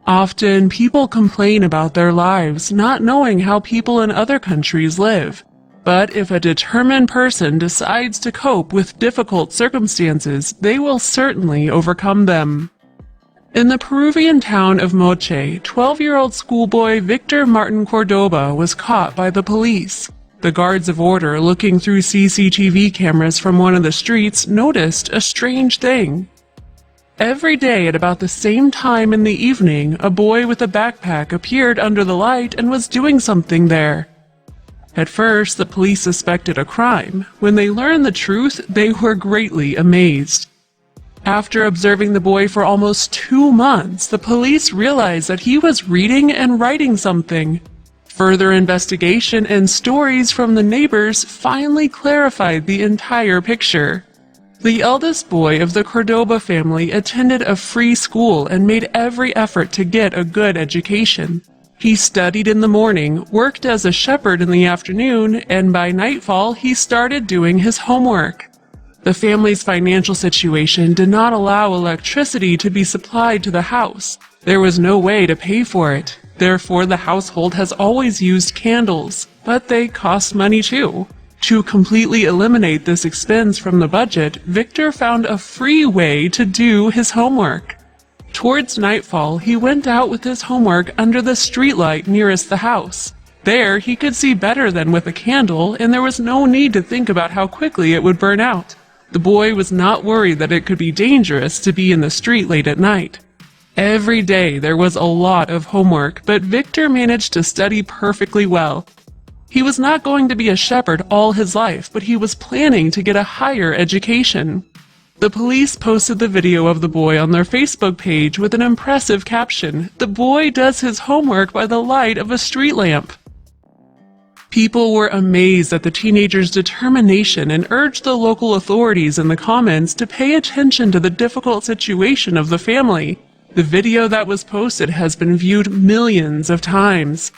Often, people complain about their lives, not knowing how people in other countries live. But if a determined person decides to cope with difficult circumstances, they will certainly overcome them. In the Peruvian town of Moche, 12-year-old schoolboy Victor Martin Cordoba was caught by the police. The guards of order, looking through CCTV cameras from one of the streets, noticed a strange thing. Every day at about the same time in the evening, a boy with a backpack appeared under the light and was doing something there. At first, the police suspected a crime. When they learned the truth, they were greatly amazed. After observing the boy for almost 2 months, the police realized that he was reading and writing something. Further investigation and stories from the neighbors finally clarified the entire picture. The eldest boy of the Cordoba family attended a free school and made every effort to get a good education. He studied in the morning, worked as a shepherd in the afternoon, and by nightfall he started doing his homework. The family's financial situation did not allow electricity to be supplied to the house. There was no way to pay for it. Therefore, the household has always used candles, but they cost money too. To completely eliminate this expense from the budget, Victor found a free way to do his homework. Towards nightfall, he went out with his homework under the streetlight nearest the house. There, he could see better than with a candle, and there was no need to think about how quickly it would burn out. The boy was not worried that it could be dangerous to be in the street late at night. Every day there was a lot of homework, but Victor managed to study perfectly well. He was not going to be a shepherd all his life, but he was planning to get a higher education. The police posted the video of the boy on their Facebook page with an impressive caption, "The boy does his homework by the light of a street lamp." People were amazed at the teenager's determination and urged the local authorities in the comments to pay attention to the difficult situation of the family. The video that was posted has been viewed millions of times.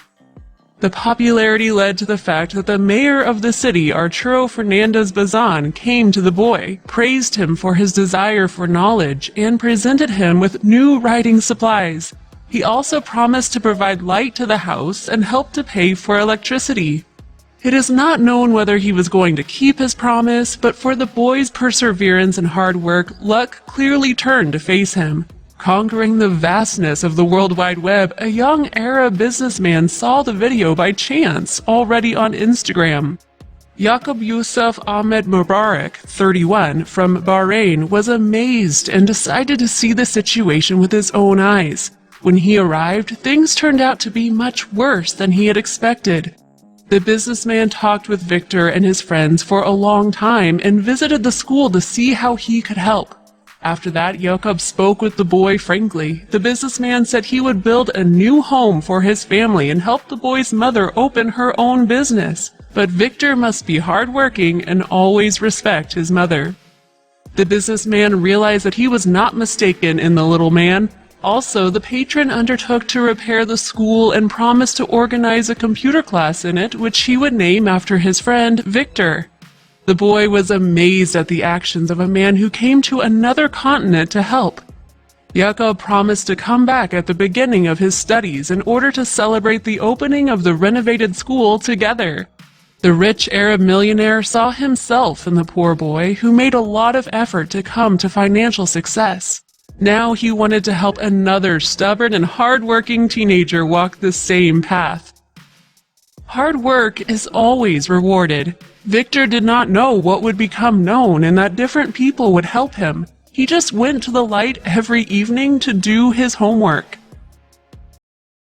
The popularity led to the fact that the mayor of the city, Arturo Fernandez Bazan, came to the boy, praised him for his desire for knowledge, and presented him with new writing supplies. He also promised to provide light to the house and help to pay for electricity. It is not known whether he was going to keep his promise, but for the boy's perseverance and hard work, luck clearly turned to face him. Conquering the vastness of the World Wide Web, a young Arab businessman saw the video by chance already on Instagram. Yaqub Yusuf Ahmed Mubarak, 31, from Bahrain, was amazed and decided to see the situation with his own eyes. When he arrived, things turned out to be much worse than he had expected. The businessman talked with Victor and his friends for a long time and visited the school to see how he could help. After that, Yaqub spoke with the boy frankly. The businessman said he would build a new home for his family and help the boy's mother open her own business. But Victor must be hardworking and always respect his mother. The businessman realized that he was not mistaken in the little man. Also, the patron undertook to repair the school and promised to organize a computer class in it, which he would name after his friend, Victor. The boy was amazed at the actions of a man who came to another continent to help. Yaqub promised to come back at the beginning of his studies in order to celebrate the opening of the renovated school together. The rich Arab millionaire saw himself in the poor boy who made a lot of effort to come to financial success. Now he wanted to help another stubborn and hard-working teenager walk the same path. Hard work is always rewarded. Victor did not know what would become known and that different people would help him. He just went to the light every evening to do his homework.